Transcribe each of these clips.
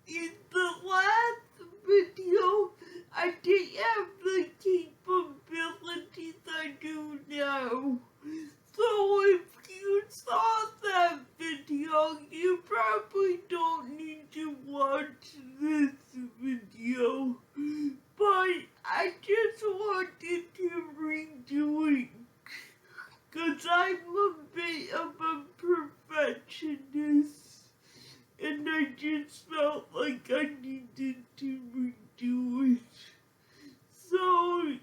In the last video, I didn't have the capabilities I do now. So if you saw that video, you probably don't need to watch this video. But I just wanted to redo it, cause I'm a bit of a perfectionist, and I just felt like I needed to redo it. So,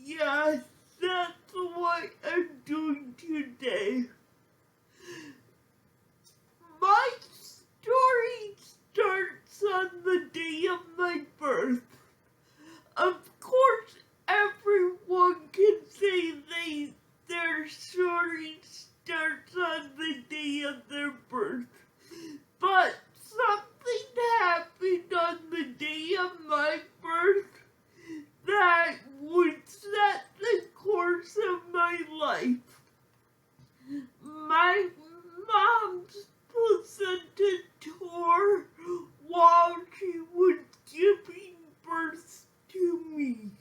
yeah, that's what I'm doing today. My story starts on the day of my birth. Of course, everyone can say their story starts on the day of their birth. But something happened on the day of my birth that would set the course of my life. My mom's placenta tore while she was giving birth to me.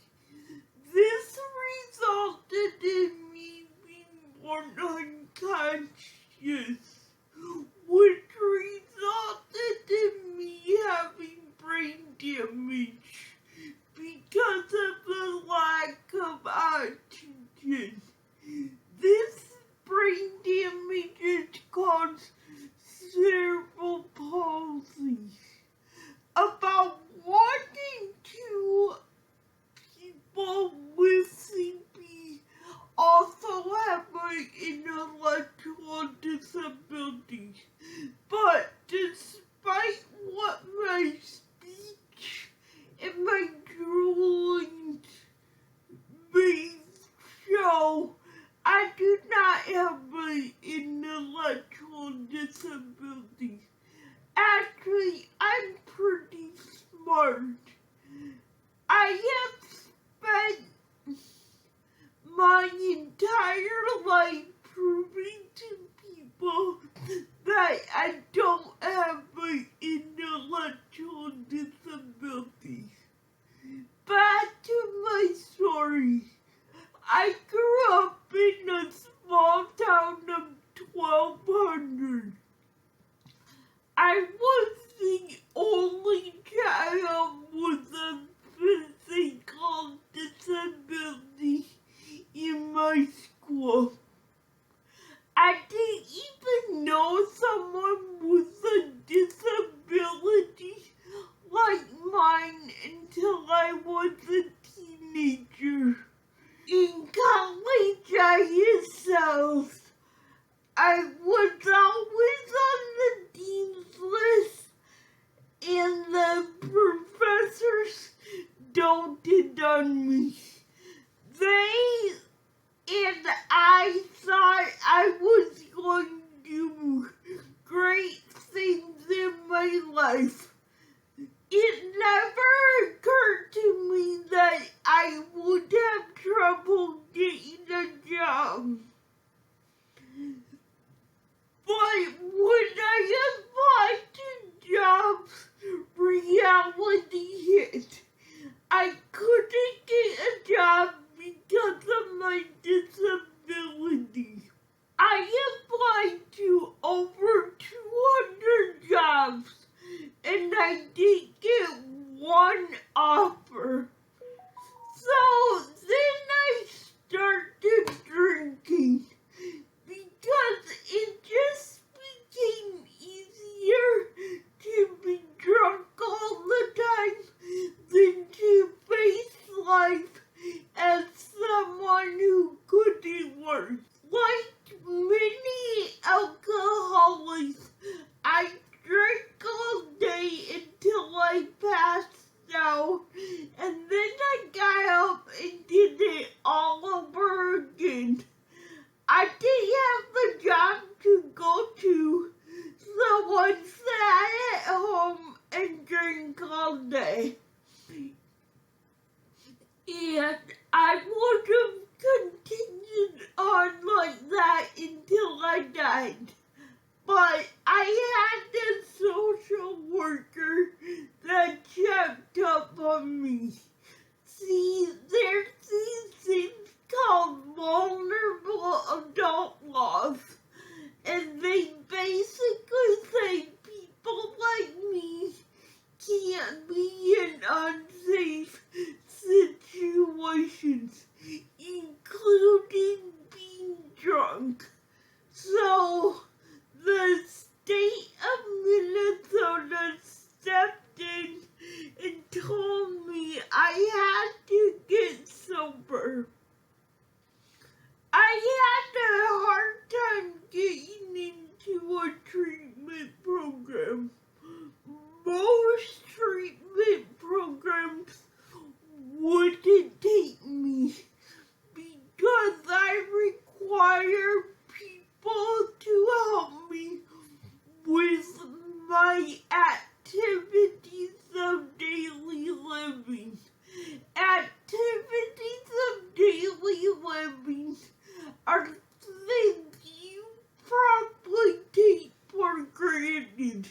This resulted in me being born unconscious, which resulted in me having brain damage because of the lack of oxygen. This brain damage is called cerebral palsy. About 1 in 2 people with CP also have an intellectual disability. But despite what my speech and my drooling may show, I do not have an intellectual disability. Actually, I'm pretty smart. I have spent my entire life proving to people that I don't have an intellectual disability. Back to my story. I grew up in a small town of 1,200. I was the only child with a physical disability in my school. I didn't even know someone with a disability like mine until I was a teenager. In college I excelled. I was always on the dean's list, and the professors doted on me. They and I thought I was going to do great things in my life. It never occurred to me that I would have trouble getting a job. But when I applied to jobs, reality hit. I couldn't get a job because of my disability. I applied to over 200 jobs, and I didn't get one offer. So then I started drinking, because it just became easier to be drunk all the time than to face life as someone who couldn't work. Like many alcoholics, I drank all day until I passed out, and then I got up and did it all over again. I didn't have a job to go to, so I sat at home and drank all day. And I would have continued on like that until I died. But I had a social worker the activities of daily living. Activities of daily living are things you probably take for granted,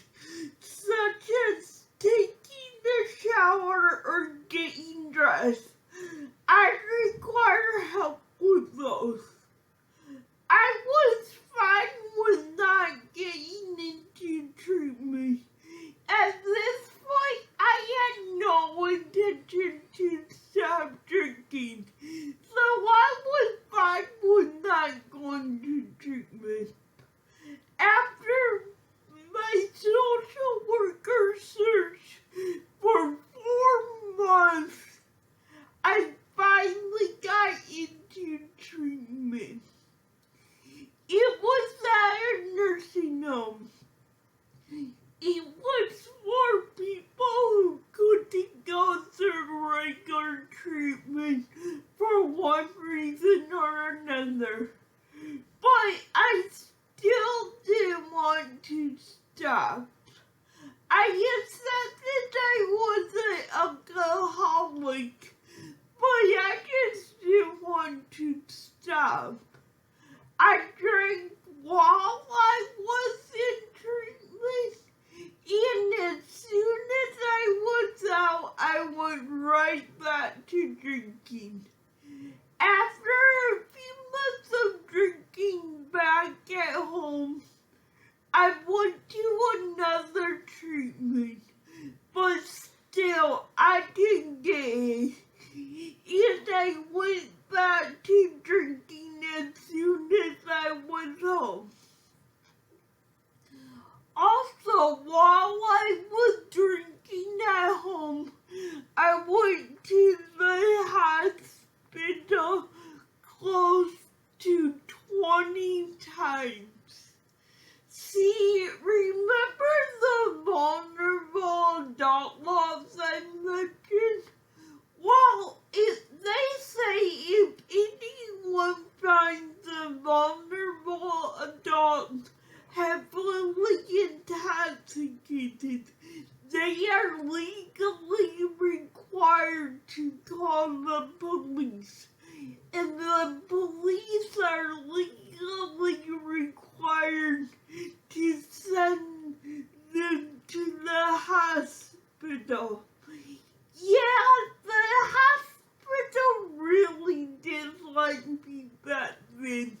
such as taking a shower or getting dressed. I require help with those. I was fine with not getting into treatment. At this point, I had no intention to stop drinking, so I was fine with not going to treatment. After my social worker search for 4 months, I finally got into treatment. It was at a nursing home. It was for people who couldn't go through regular treatment for one reason or another. But I still didn't want to stop. I accepted I was an alcoholic, but I just didn't want to stop. I drank while I was in treatment, and as soon as I was out, I went right back to drinking. After a few months of drinking back at home, I went to another treatment, but still I didn't get it, and I went back to drinking as soon as I was home. Also, while I was drinking at home, I went to the hospital close to 20 times. See, remember the vulnerable adult laws I mentioned? Well, they say if anyone finds a vulnerable adult heavily intoxicated, they are legally required to call the police. And the police are legally required to send them to the hospital. Yeah, the hospital really didn't like me back then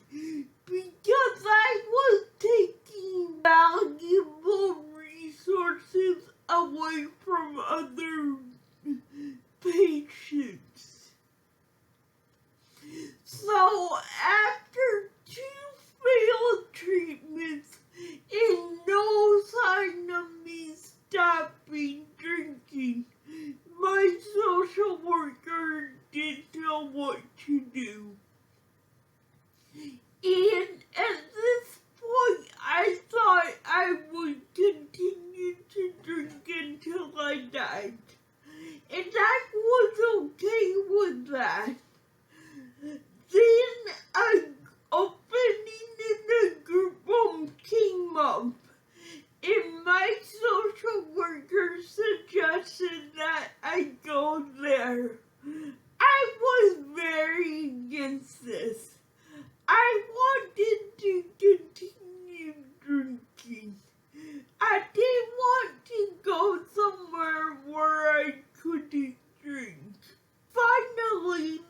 because I was taking valuable resources away from other patients. So after 2 failed treatments and no sign of me stopping drinking, my social worker didn't know what to do. And at this point, I thought I would continue to drink until I died. And I was okay with that. Then an opening in a group home came up, and my social worker suggested that I go there. I was very against this. I wanted to continue drinking. I didn't want to go somewhere where I couldn't drink. Finally,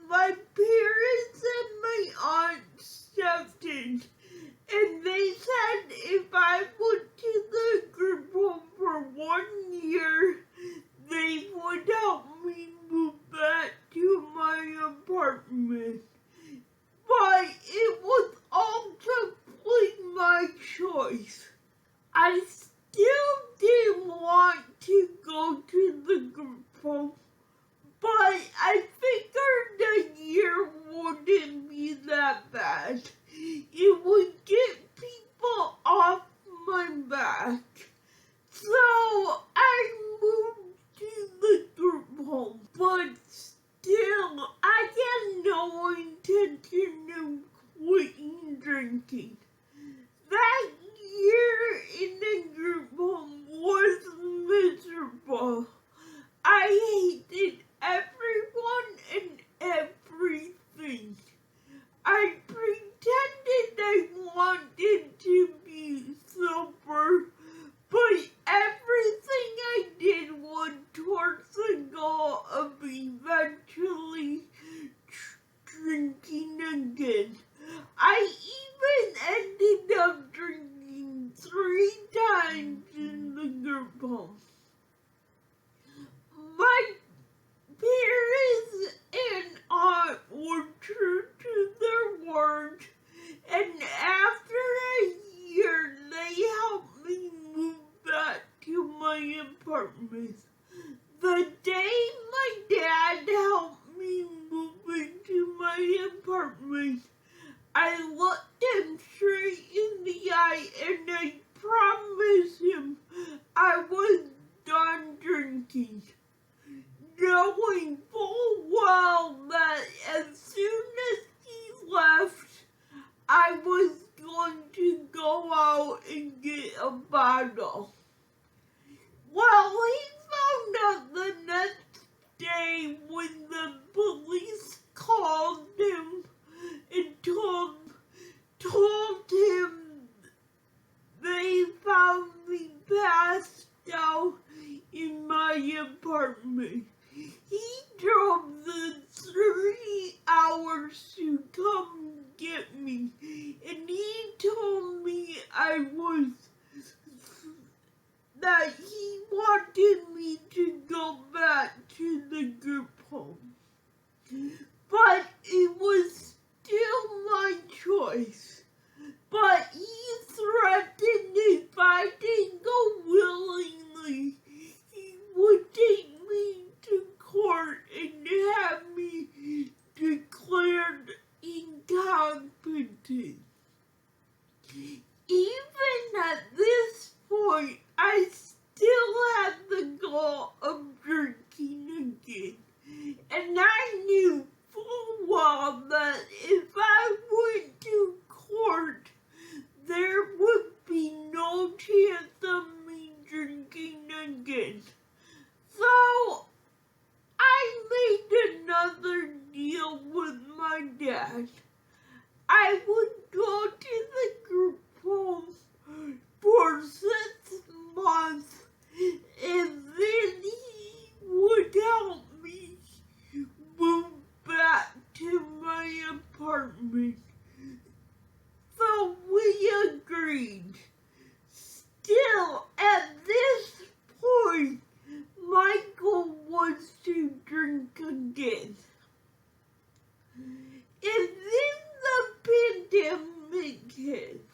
Liz and Aunt were true to their word, and after a year, they helped me move back to my apartment. The day my dad helped me move into my apartment, I looked him straight in the eye and I promised him I was done drinking, knowing full well that as soon as he left, I was going to go out and get a bottle. Well, he found out the next day when the police called him and told him they found me passed out in my apartment. He drove the 3 hours to come get me, and he told me that he wanted me to go back to the group home. But it was still my choice. But he threatened if I didn't go willingly, he would take me to court and have me declared incompetent. Even at this point, I still had the goal of drinking again. And I knew full well that if I went to court, there would be no chance of me drinking again. So I made another deal with my dad. I would go to the group home for 6 months, and then he would help me move back to my apartment. So we agreed. Still, at this point, my goal was to drink again. And then the pandemic hit.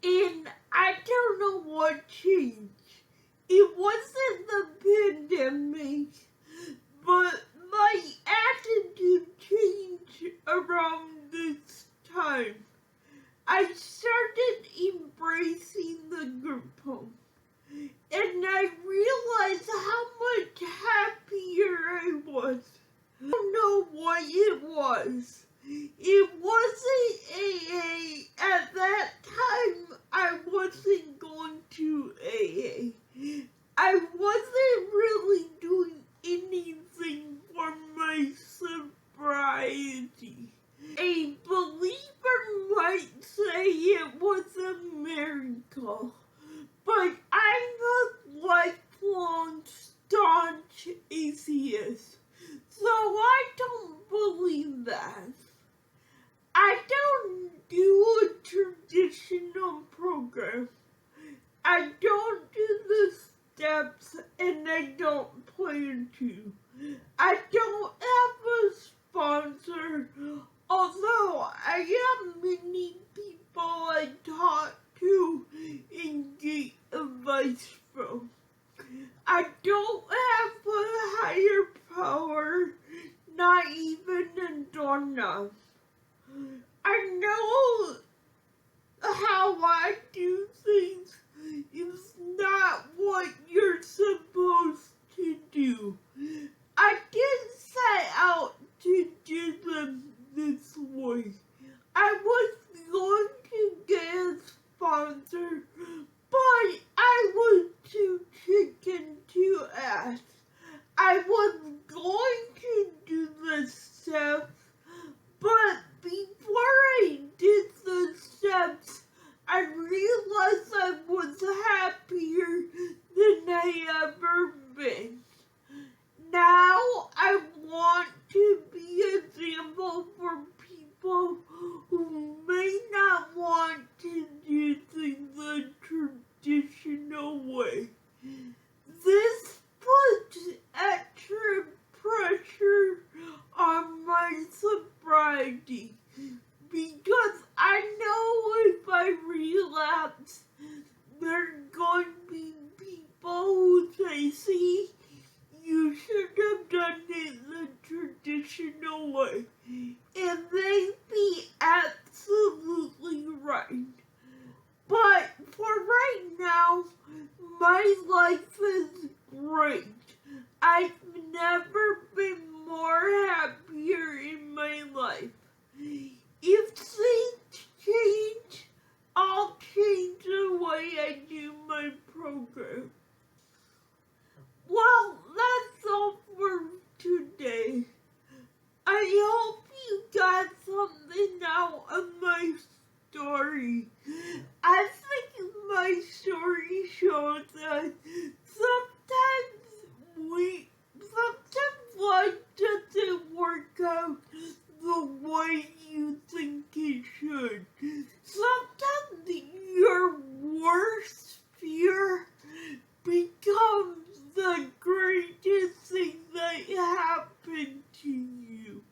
And I don't know what changed. It wasn't the pandemic, but my attitude changed around this time. I started embracing the group home, and I realized how much happier I was. I don't know what it was. It wasn't AA. At that time, I wasn't going to AA. I wasn't really doing anything for my sobriety. A believer might say it was a miracle, but I'm a lifelong staunch atheist, so I don't believe that. I don't do a traditional program. I don't do the steps, and I don't plan to. I don't have a sponsor, although I have many people I talk to and get advice from. I don't have a higher power, not even a doorknob. I know how I do things is not what you're supposed to do. I didn't set out to do them this way. I was going to get a sponsor, but I was too chicken to ask. I was going to do the steps, but before I did the steps, I realized I was happier than I ever been. Now I want to be an example for people who may not want to do things the traditional way. This puts extra life is great. I've never been more happier in my life. If things change, I'll change the way I do my program. Well, that's all for today. I hope you got something out of my story. I think my story shows that sometimes life doesn't work out the way you think it should. Sometimes your worst fear becomes the greatest thing that happened to you.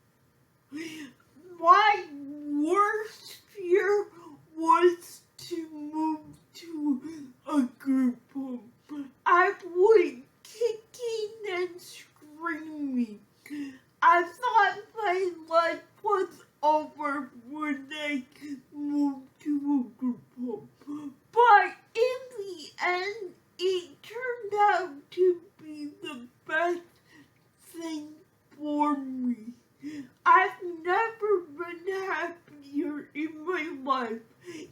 My worst fear was to move to a group home. I went kicking and screaming. I thought my life was over when I moved to a group home. But in the end, it turned out to be the best thing for me. I've never been happier in my life,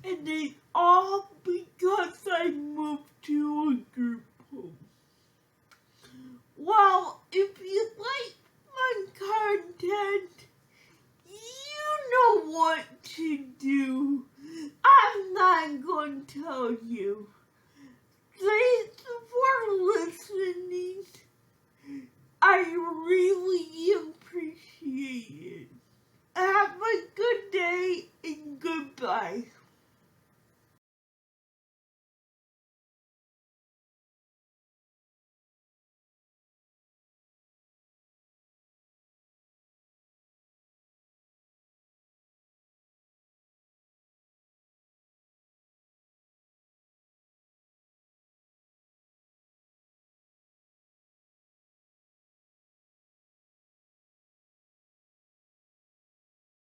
and it's all because I moved to a group home. Well, if you like my content, you know what to do. I'm not going to tell you. Thanks for listening. I really appreciate it. Have a good day and goodbye.